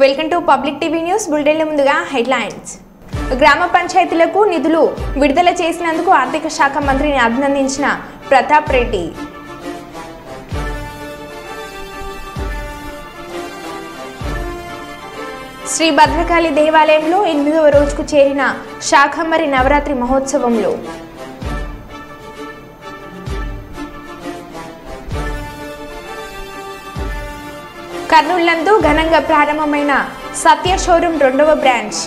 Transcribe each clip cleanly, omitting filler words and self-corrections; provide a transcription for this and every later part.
Welcome to public TV news. బులెటిన్ల ముందుగా headlines. గ్రామ పంచాయతీలకు నిధులు విడుదల చేసినందుకు ఆర్థిక శాఖ మంత్రిని అభినందించిన ప్రతాప్ రెడ్డి. శ్రీ భద్రకాళి దేవాలయంలో 8వ రోజుకు చేరిన శాకంబరి నవరాత్రి మహోత్సవంలో కర్నూలు ఘనంగా ప్రారంభమైన సత్య షోరూం 2వ బ్రాంచ్.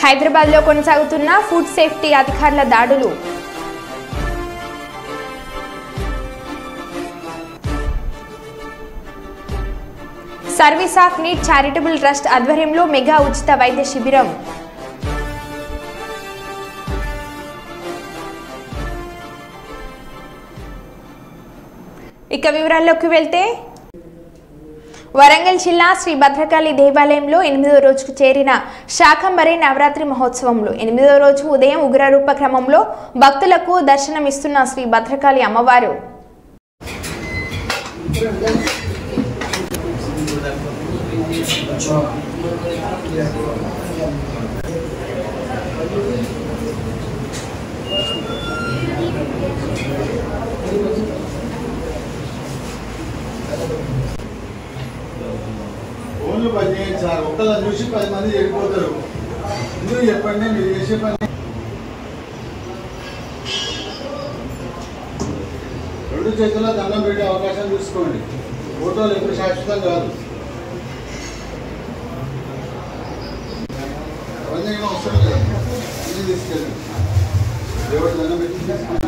హైదరాబాద్లో కొనసాగుతున్న ఫుడ్ సేఫ్టీ అధికారుల దాడులు. Service of need charitable trust ఆధ్వర్యంలో మెగా ఉచిత వైద్య శిబిరం. ఇక వివరాల్లోకి వెళ్తే, వరంగల్ జిల్లా శ్రీ భద్రకాళి దేవాలయంలో 8వ రోజుకు చేరిన శాకంబరి నవరాత్రి మహోత్సవంలో 8వ రోజు ఉదయం ఉగ్రరూప క్రమంలో భక్తులకు దర్శనమిస్తున్న శ్రీ భద్రకాళి అమ్మవారు. ఓన్లు పని చేయండి సార్. ఒకళ్ళని చూసి 10 మంది వెళ్ళిపోతారు. ఎందుకు చెప్పండి, మీరు చేసే పని. 2 చేతుల్లో దండం పెట్టే అవకాశం చూసుకోండి. ఫోటోలు ఎప్పుడు శాశ్వతం కాదు. అవన్నీ అవసరం లేదు. అన్నీ తీసుకెళ్ళి దేవుడు దండం పెట్టి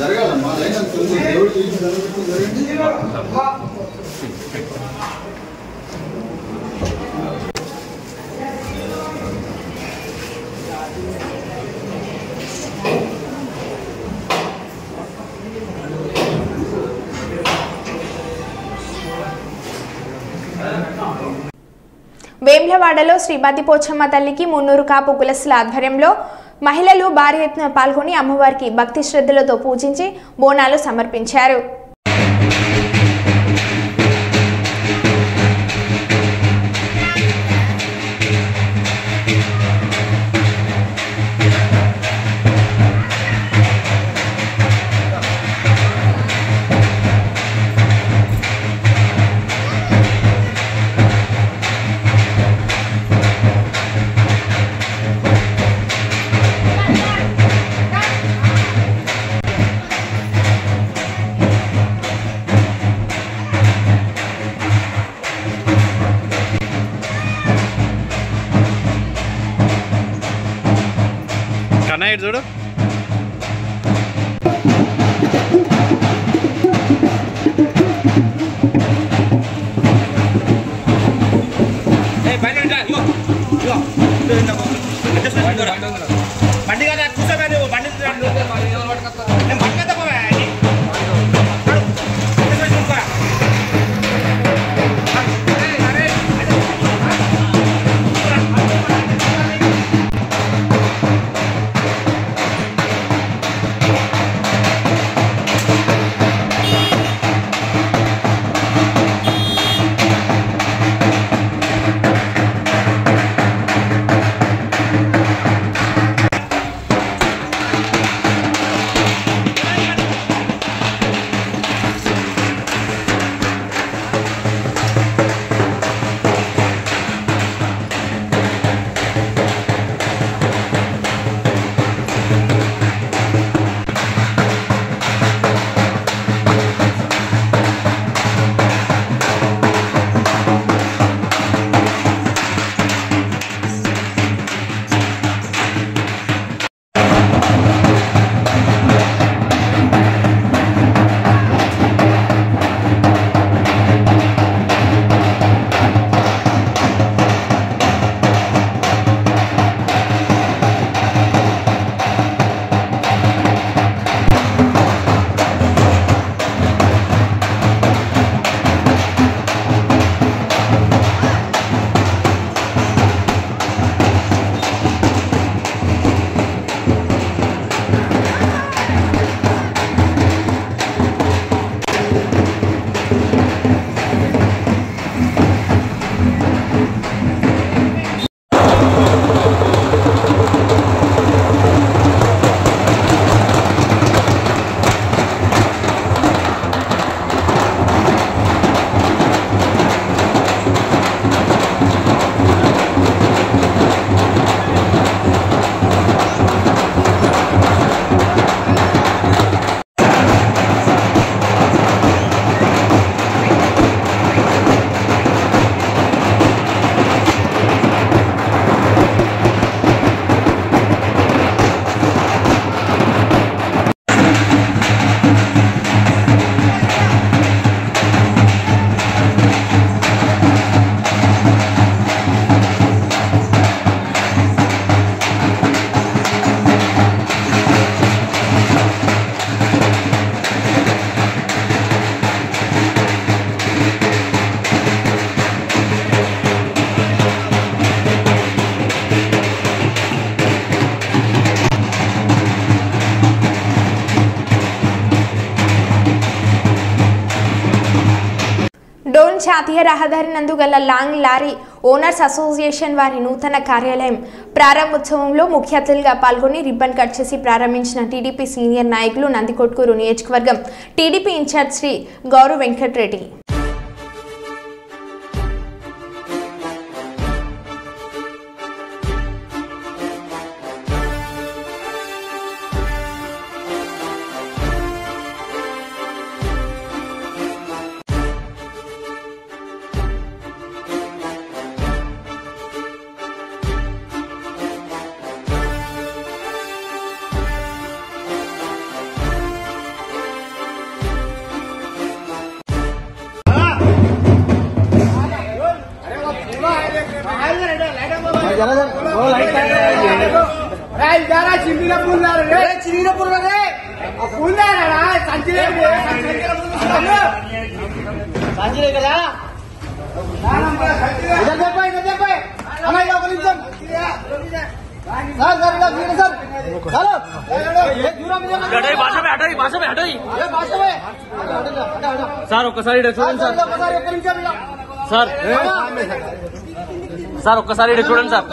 జరగాలమ్మా. లైన్ అంతుంది. దేవుడు తీసి దండం పెట్టి జరగండి. వేములవాడలో శ్రీ బతిపోచమ్మ తల్లికి 300 కాపు కులస్తుల ఆధ్వర్యంలో మహిళలు భారీ ఎత్తున పాల్గొని అమ్మవారికి భక్తి శ్రద్ధలతో పూజించి బోనాలు సమర్పించారు. చూడు బండి కదా కూర్చోబెట్టి బండి జాతీయ రహదారి నందు గల లాంగ్ లారీ ఓనర్స్ అసోసియేషన్ వారి నూతన కార్యాలయం ప్రారంభోత్సవంలో ముఖ్య అతిథులుగా పాల్గొని రిబ్బన్ కట్ చేసి ప్రారంభించిన టీడీపీ సీనియర్ నాయకులు నందికొట్కూరు నియోజకవర్గం TDP incharge Shri Gaurav Venkatareddy. Sir ఒక్కసారి చూడండి సార్. సార్ ఒక్కసారి చూడండి సార్.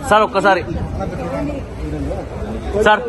సార్ ఒక్కసారి సార్.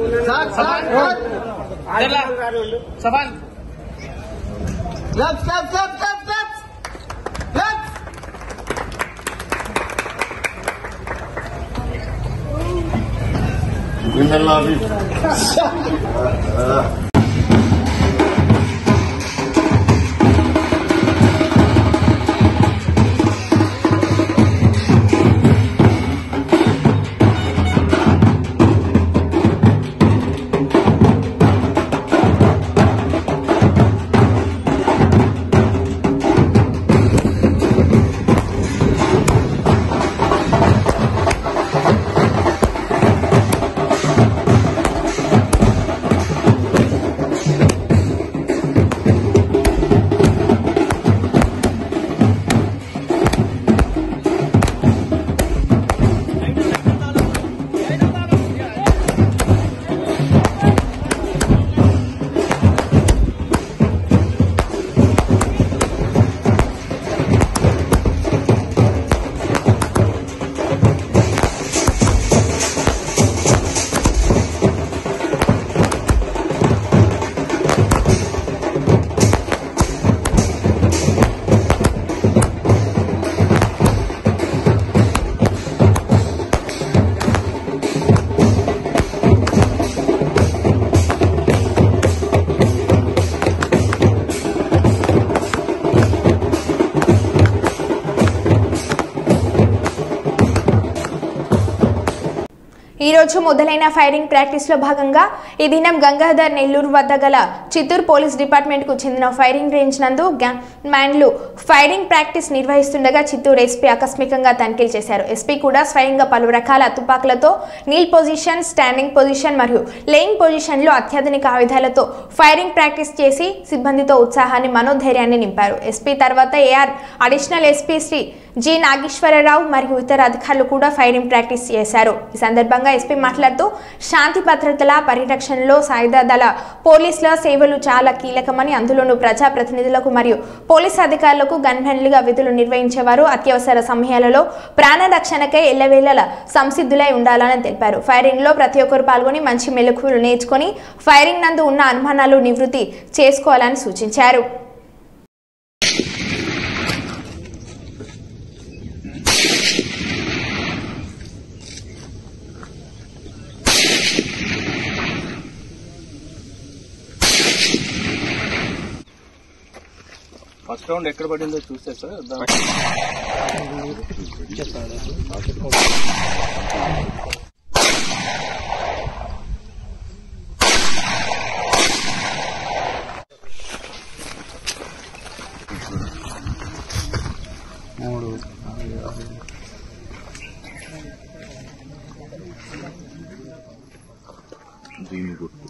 ఈ రోజు మొదలైన ఫైరింగ్ ప్రాక్టీస్ లో భాగంగా ఈ దినం గంగాధర్ నెల్లూరు వద్ద గల చిత్తూరు పోలీస్ డిపార్ట్మెంట్ కు చెందిన ఫైరింగ్ రేంజ్ నందు గ్యాంగ్ మ్యాన్లు ఫైరింగ్ ప్రాక్టీస్ నిర్వహిస్తుండగా చిత్తూరు ఎస్పీ ఆకస్మికంగా తనిఖీలు చేశారు. ఎస్పీ కూడా స్వయంగా పలు రకాల తుపాకులతో నీల్ పొజిషన్, స్టాండింగ్ పొజిషన్ మరియు లేయింగ్ పొజిషన్ లో అత్యాధునిక ఆయుధాలతో ఫైరింగ్ ప్రాక్టీస్ చేసి సిబ్బందితో ఉత్సాహాన్ని, మనోధైర్యాన్ని నింపారు. ఎస్పీ తర్వాత AR additional SP Shri G Nageswararao మరియు ఇతర అధికారులు కూడా ఫైరింగ్ ప్రాక్టీస్ చేశారు. ఈ సందర్భంగా ఎస్పీ మాట్లాడుతూ శాంతి భద్రతల పరిరక్షణలో సాయుధ దళ పోలీసుల సేవలు చాలా కీలకమని, అందులోనూ ప్రజాప్రతినిధులకు మరియు పోలీసు అధికారులకు గన్మెన్లుగా విధులు నిర్వహించేవారు అత్యవసర సమయాలలో ప్రాణ రక్షణకై ఎల్లవేళలా సంసిద్ధులై ఉండాలని తెలిపారు. ఫైరింగ్ లో ప్రతి ఒక్కరు పాల్గొని మంచి మెలకువలు నేర్చుకుని ఫైరింగ్ నందు ఉన్న అనుమానాలు నివృత్తి చేసుకోవాలని సూచించారు. ఫస్ట్ రౌండ్ ఎక్కడ పడిందో చూస్తే సార్ మూడు దీని గుర్తు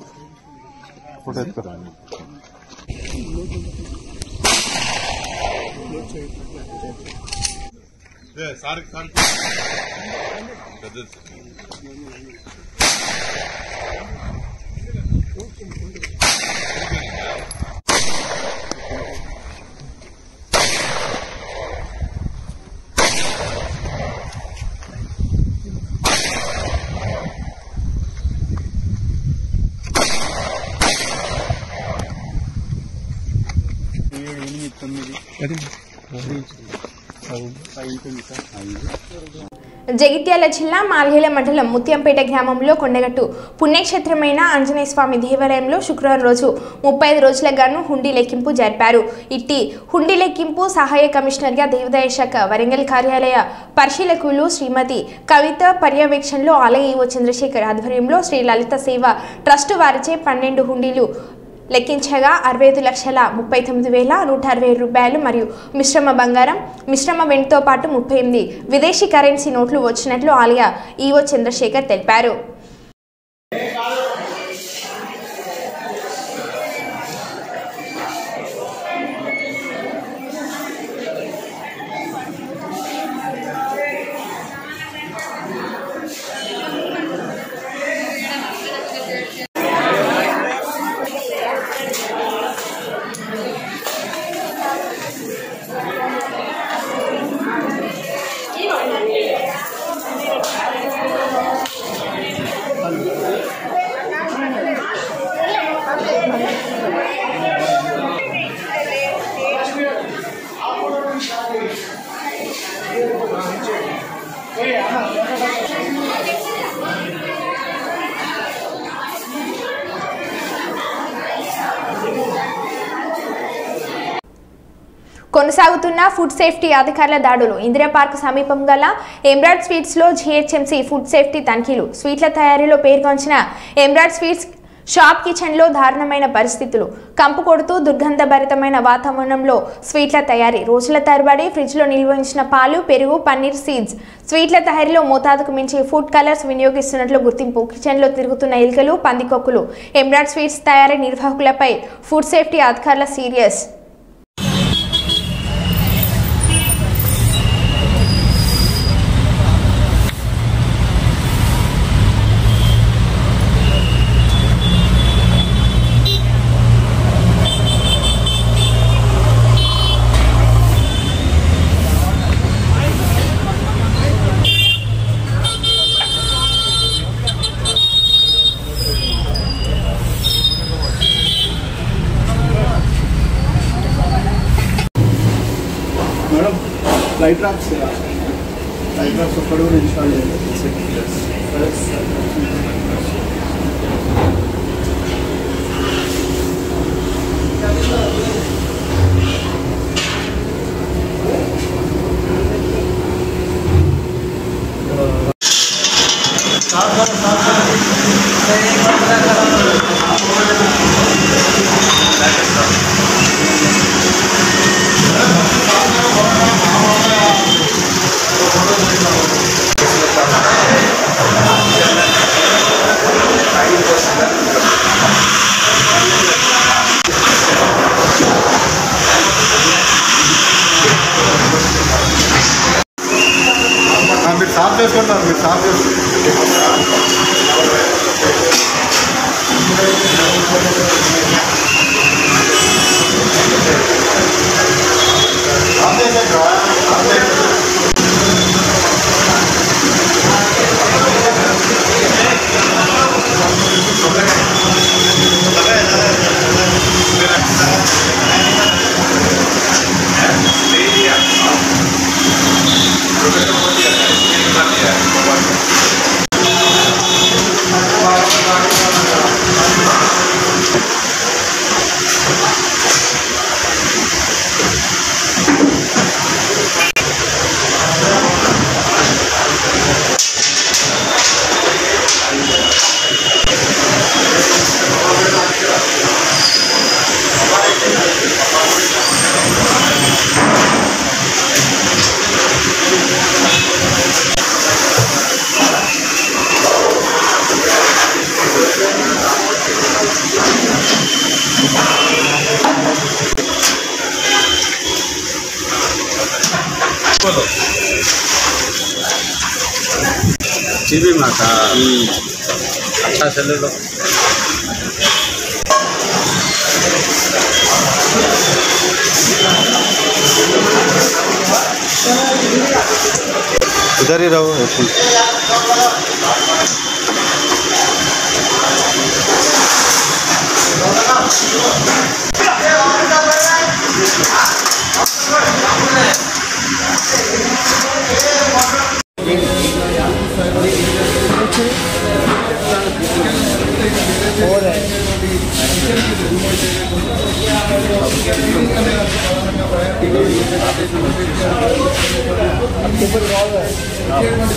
సార్ జగిత్యాల జిల్లా మార్హిల మండలం ముత్యంపేట గ్రామంలో కొండగట్టు పుణ్యక్షేత్రమైన ఆంజనేయ స్వామి దేవాలయంలో శుక్రవారం రోజు 35 రోజులకు గాను హుండీ లెక్కింపు జరిపారు. ఇట్టి హుండీ లెక్కింపు సహాయ కమిషనర్గా దేవాదాయ శాఖ వరంగల్ కార్యాలయ పరిశీలకులు శ్రీమతి కవిత పర్యవేక్షణలో ఆలయ ఈవో చంద్రశేఖర్ ఆధ్వర్యంలో శ్రీ లలిత సేవ ట్రస్ట్ వారిచే 12 హుండీలు లెక్కించగా 65,39,160 రూపాయలు మరియు మిశ్రమ బంగారం, మిశ్రమ వెండితో పాటు 38 విదేశీ కరెన్సీ నోట్లు వచ్చినట్లు ఆలయ ఈవో చంద్రశేఖర్ తెలిపారు. కొనసాగుతున్న ఫుడ్ సేఫ్టీ అధికారుల దాడులు. ఇందిరా పార్క్ సమీపం గల ఎమ్రాడ్ స్వీట్స్ లో జీహెచ్ఎంసీ ఫుడ్ సేఫ్టీ తనిఖీలు. స్వీట్ల తయారీలో పేర్కొంచిన ఎమ్రాడ్ స్వీట్స్ షాప్ కిచెన్లో దారుణమైన పరిస్థితులు. కంపు కొడుతూ దుర్గంధభరితమైన వాతావరణంలో స్వీట్ల తయారీ. రోజుల తరబడి ఫ్రిడ్జ్లో నిల్వ ఉంచిన పాలు, పెరుగు, పన్నీర్ సీడ్స్. స్వీట్ల తయారీలో మోతాదుకు మించి ఫుడ్ కలర్స్ వినియోగిస్తున్నట్లు గుర్తింపు. కిచెన్లో తిరుగుతున్న ఎలుకలు, పందికొక్కులు. ఎమ్రాడ్ స్వీట్స్ తయారీ నిర్వాహకులపై ఫుడ్ సేఫ్టీ అధికారుల సీరియస్. लाइट ड्रॉप्स ఒక్కడు కూడా ఇన్స్టాల్ చేయాలి. మీరు సాఫ్ చేసుకుంటారు, మీరు సాఫ్ जीबी माता अच्छा चले लो इधर ही रहो।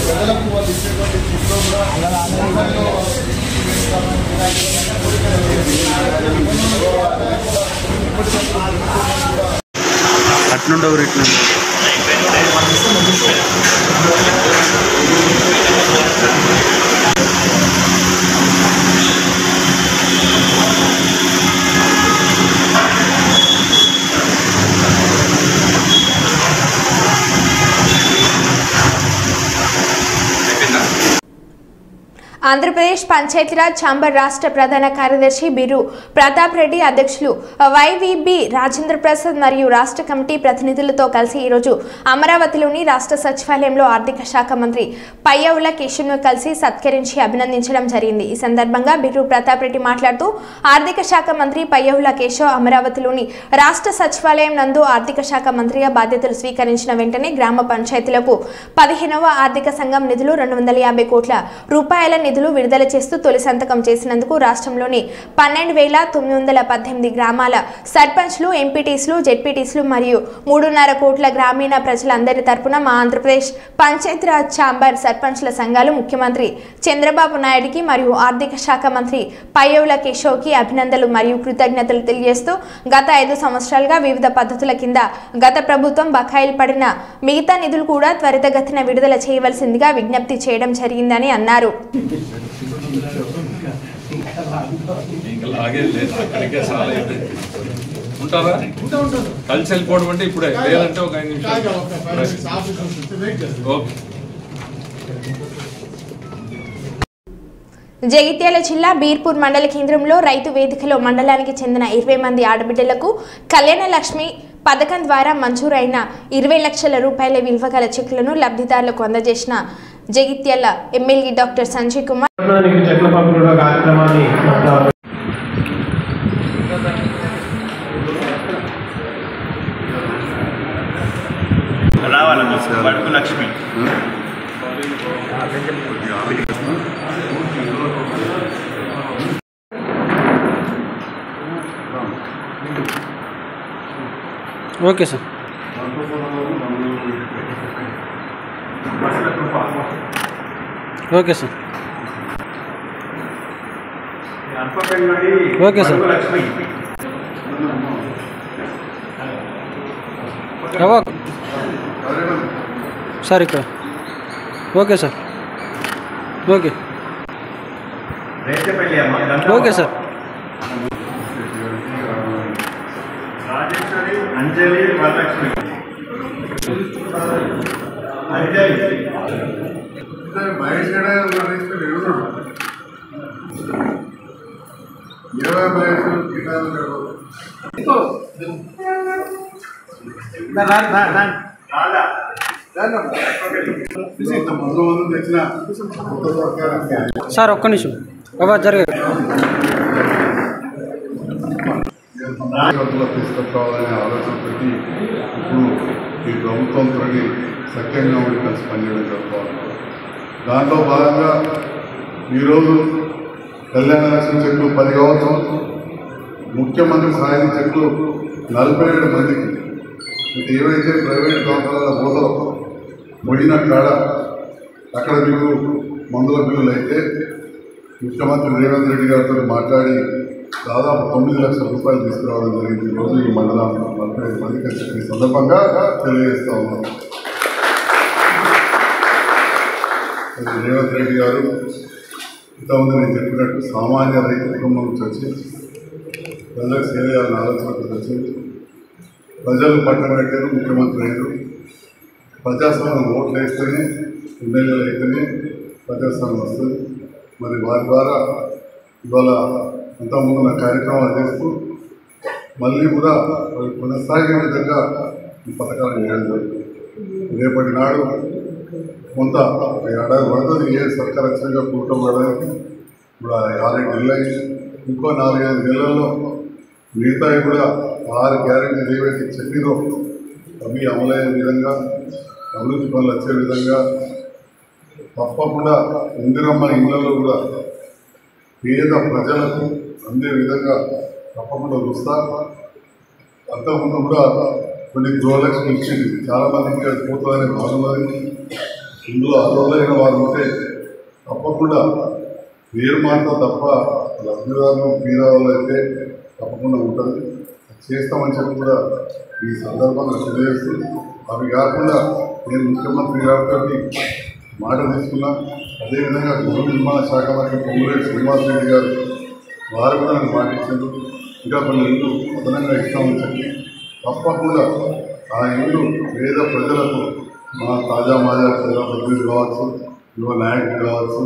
ప్రజలకు వాళ్ళు ఇచ్చేటువంటి ఫుడ్లో కూడా అట్నుండవు ఇట్లా ఆంధ్రప్రదేశ్ పంచాయతీరాజ్ ఛాంబర్ రాష్ట్ర ప్రధాన కార్యదర్శి బిర్రు ప్రతాప్ రెడ్డి అధ్యక్షులు వైవీబీ రాజేంద్ర ప్రసాద్ మరియు రాష్ట్ర కమిటీ ప్రతినిధులతో కలిసి ఈరోజు అమరావతిలోని రాష్ట్ర సచివాలయంలో ఆర్థిక శాఖ మంత్రి పయ్యావుల కేశవ్ను కలిసి సత్కరించి అభినందించడం జరిగింది. ఈ సందర్భంగా బిర్రు ప్రతాప్ రెడ్డి మాట్లాడుతూ ఆర్థిక శాఖ మంత్రి పయ్యావుల కేశవ్ అమరావతిలోని రాష్ట్ర సచివాలయం నందు ఆర్థిక శాఖ మంత్రిగా బాధ్యతలు స్వీకరించిన వెంటనే గ్రామ పంచాయతీలకు 15వ ఆర్థిక సంఘం నిధులు 250 కోట్ల రూపాయల నిధులు విడుదల చేస్తూ తొలి సంతకం చేసినందుకు రాష్ట్రంలోని 12,918 గ్రామాల సర్పంచ్లు, ఎంపీటీస్లు, జెడ్పీటీస్లు మరియు 3.5 కోట్ల గ్రామీణ ప్రజలందరి తరపున మా ఆంధ్రప్రదేశ్ పంచాయతీరాజ్ ఛాంబర్ సర్పంచ్ల సంఘాలు ముఖ్యమంత్రి చంద్రబాబు నాయుడికి మరియు ఆర్థిక శాఖ మంత్రి పయ్యావుల కేశవ్కి అభినందనలు మరియు కృతజ్ఞతలు తెలియజేస్తూ గత 5 సంవత్సరాలుగా వివిధ పద్ధతుల కింద గత ప్రభుత్వం బకాయిలు పడిన మిగతా నిధులు కూడా త్వరితగతిన విడుదల చేయవలసిందిగా విజ్ఞప్తి చేయడం జరిగిందని అన్నారు. ఉంటారా కలిసి వెళ్ళిపోవడం అంటే ఇప్పుడే లేదంటే ఒక 5 నిమిషాలు. జగిత్యాల జిల్లా బీర్పూర్ మండల కేంద్రంలో రైతు వేదికలో మండలానికి చెందిన 20 మంది ఆడబిడ్డలకు కళ్యాణ లక్ష్మి పథకం ద్వారా మంజూరైన 20 లక్షల రూపాయల విలువ గల చెక్కులను లబ్ధిదారులకు అందజేసిన Jagtial MLA doctor Sanjay Kumar Lakshmi okay sir. Okay sir. Okay sir. Sir ఇక్కడ okay sir. Okay okay sir. Anjali Varalakshmi Mahesh గడ 20 సార్ ఒక్క నిమిషం జరిగారు తీసుకురావాలనే ఆలోచనతో ఇప్పుడు ఈ ప్రభుత్వంతో సఖ్యంగా ఉండి కలిసి పనిచేయడం జరుగుతుంది. దాంట్లో భాగంగా ఈరోజు కళ్యాణ లక్ష్మి చెట్లు 10 కావచ్చు, ముఖ్యమంత్రి సహాయ చెట్లు 47 మందికి. ఏవైతే ప్రైవేట్ దవాఖానాల పోతారో పోయిన కాడ అక్కడ మీకు మందుల బిల్లులు అయితే ముఖ్యమంత్రి రేవంత్ రెడ్డి గారితో మాట్లాడి దాదాపు 9 లక్షల రూపాయలు తీసుకురావడం జరిగింది. ఈరోజు ఈ మండలం 45 మందికి ఈ సందర్భంగా తెలియజేస్తా ఉన్నాం. రేవంత్ రెడ్డి గారు ఇంతకుముందు నేను చెప్పినట్టు సామాన్య రైతు కుటుంబం నుంచి వచ్చి ప్రజలకు సేవ చేయాలని ఆలోచనతో వచ్చి ప్రజలు పట్టణ పెట్టారు, ముఖ్యమంత్రి అయ్యారు. ప్రజాస్వామ్యం ఓట్లు వేస్తేనే ఎమ్మెల్యేలు అయితేనే ప్రజాస్వామ్యం వస్తుంది. మరి వారి ద్వారా ఇవాళ అంతకుముందు నా కార్యక్రమాలు చేస్తూ మళ్ళీ కూడా కొనసాగే విధంగా ఈ పథకాలు చేయడం జరుగుతుంది. రేపటి నాడు కొంత ఏడాది పడుతుంది. ఏ సర్కార్ వచ్చినాక కూటపడడానికి ఇప్పుడు 6 నెలలు అయింది. ఇంకో 4-5 నెలల్లో మిగతాయి కూడా 6 గ్యారెంటీలు ఏవైతే చెప్పినో అవి అమలయ్యే విధంగా, అభివృద్ధి పనులు వచ్చే విధంగా తప్పకుండా ఇందిరమ్మ ఇళ్లలో కూడా పేద ప్రజలకు అందే విధంగా తప్పకుండా చూస్తా. అంతకుముందు కూడా కొన్ని గృహలక్ష్మి ఇచ్చింది, చాలా మందికి అది పోతుందని బాగున్నది. ఇందులో అర్హులైన వారు ఉంటే తప్పకుండా పేరు మాత్రం తప్ప లబ్ధిదారులు పేదవాళ్ళు అయితే తప్పకుండా ఉంటుంది, చేస్తామని చెప్పి కూడా ఈ సందర్భంగా తెలియజేస్తూ, అవి కాకుండా నేను ముఖ్యమంత్రి గారితో మాట తీసుకున్నా. అదేవిధంగా గృహ నిర్మాణ శాఖ మంత్రి పొంగులేటి శ్రీనివాసరెడ్డి గారు వారు కూడా నాకు మాటించారు, ఇంకా కొన్ని ఇల్లు అదనంగా ఇస్తామని చెప్పి తప్పకుండా ఆ ఇల్లు పేద ప్రజలకు మా తాజా మాజా ప్రజలు కావచ్చు, యువ నాయకులు కావచ్చు,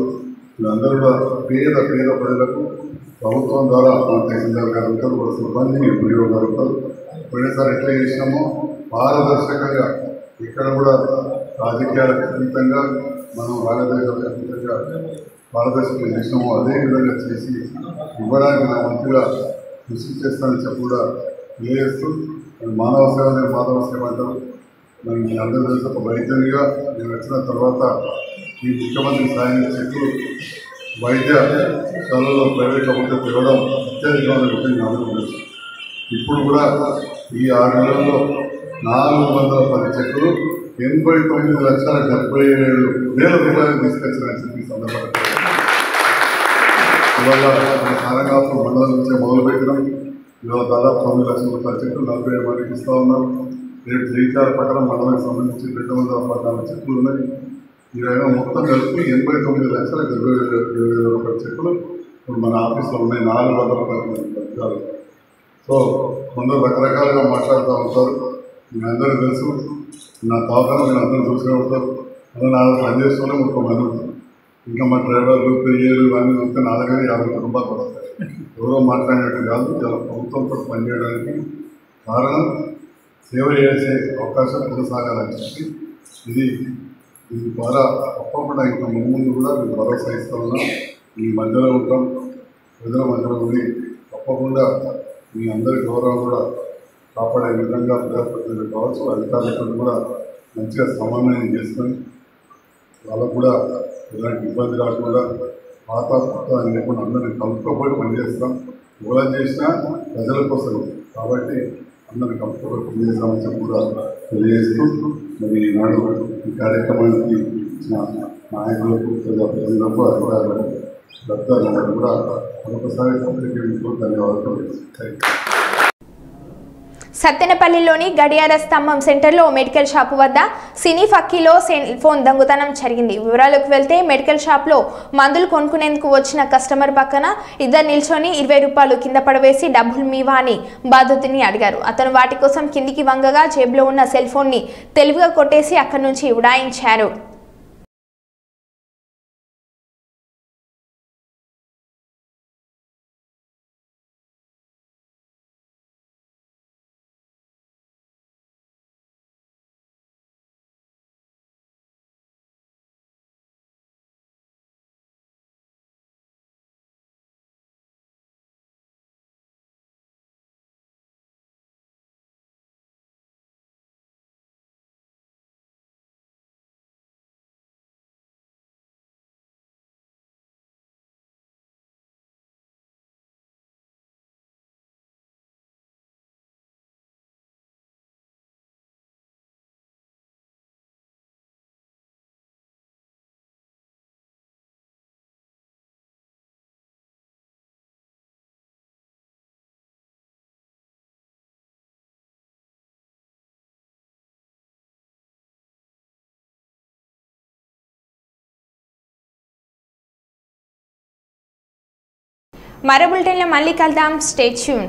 వీళ్ళందరూ కూడా పేద ప్రజలకు ప్రభుత్వం ద్వారా మా తహసీల్దార్ గారు ఉంటారు, వాళ్ళ సిబ్బంది వీడియో గారు ఉంటారు. పోయినసారి ఎట్లా చేసినామో పారదర్శకంగా ఇక్కడ కూడా రాజకీయాలకు అతీతంగా మనం రాగదేశాలకు అతీతంగా పారదర్శకంగా చేసినామో అదే విధంగా చేసి ఇవ్వడానికి నా వంతుగా కృషి చేస్తానని చెప్పి కూడా తెలియజేస్తూ, మానవ సేవనే మాధవ సేవ అంటారు. మరి మీ అందరూ తెలిసి ఒక వైద్యునిగా నేను వచ్చిన తర్వాత ఈ ముఖ్యమంత్రి సాయం చెట్లు వైద్యశాలలో ప్రైవేట్ ప్రభుత్వం తిరగడం అత్యధికమైన విధంగా అందరూ. ఇప్పుడు కూడా ఈ 6 నెలల్లో 410 చెట్లు 89,77,000 రూపాయలు తీసుకొచ్చిన చెప్పి సందర్భంగా ఇవాళ సారంగాపూర్ మండలం నుంచే మొదలుపెట్టినాం. ఇవాళ దాదాపు 9 లక్షల రూపాయల చెట్లు 47 మందికి ఇస్తూ ఉన్నాం. రేపు శ్రీకాళ పట్టణం మండలానికి సంబంధించి 214 చెట్లు ఉన్నాయి. ఈ విధంగా మొత్తం కలిపి 89,70,20,000 రూపాయల చెట్లు ఇప్పుడు మన ఆఫీస్లో ఉన్నాయి. 400 రూపాయలు. సో కొందరు రకరకాలుగా మాట్లాడుతూ ఉంటారు. మీ అందరూ తెలుసు, నా తోకన మీరు అందరూ చూసే ఉంటారు. అలా నా పనిచేస్తూనే 30 మంది ఉంటారు. ఇంకా మా డ్రైవర్లు పెయ్యలు ఇవన్నీ చూస్తే నా దగ్గర 50 కుటుంబాలు పడతాయి. ఎవరో మాట్లాడినట్టు కాదు, ఇలా ప్రభుత్వంతో పనిచేయడానికి కారణం సేవ చేసే అవకాశం కొనసాగాలని చెప్పి దీని ద్వారా తప్పకుండా ఇంకా ముందు కూడా మేము భరోసా ఇస్తూ ఉన్నాం. మీ మధ్యలో ఉంటాం, ప్రజల మధ్యలో ఉండి తప్పకుండా మీ అందరి గౌరవం కూడా కాపాడే విధంగా ప్రజాప్రతినిధులు కావచ్చు, అధికారులతో కూడా మంచిగా సమన్వయం చేసుకొని వాళ్ళకు కూడా ఎలాంటి ఇబ్బంది రాకుండా పాత కొత్త అని లేకుండా అందరినీ కలుపుకోబోయి పనిచేస్తాం. ఎవరు చేసినా ప్రజల కోసం కాబట్టి అందరినీ కలుపుకోబోయి పనిచేస్తామని చెప్పి కూడా తెలియజేస్తూ, మరి ఈనాడు ఈ కార్యక్రమానికి ఇచ్చిన నాయకులకు, ప్రజాప్రతినిధులకు, అధికారులకు, లబ్ధిదారులకు కూడా మరొకసారి పత్రికేందుకు ధన్యవాదాలు. సత్తెనపల్లిలోని గడియార స్తంభం సెంటర్లో మెడికల్ షాపు వద్ద సినీ ఫక్కీలో సెల్ ఫోన్ దొంగతనం జరిగింది. వివరాలకు వెళ్తే మెడికల్ షాప్లో మందులు కొనుక్కునేందుకు వచ్చిన కస్టమర్ పక్కన ఇద్దరు నిల్చొని 20 రూపాయలు కింద పడవేసి డబ్బులు మీవా అని బాధితుని అడిగారు. అతను వాటి కోసం కిందికి వంగగా జేబులో ఉన్న సెల్ ఫోన్ని తెలివిగా కొట్టేసి అక్కడి నుంచి ఉడాయించారు. మరో బులెటిన్లో మళ్ళీ కలుద్దాం. Stay tune.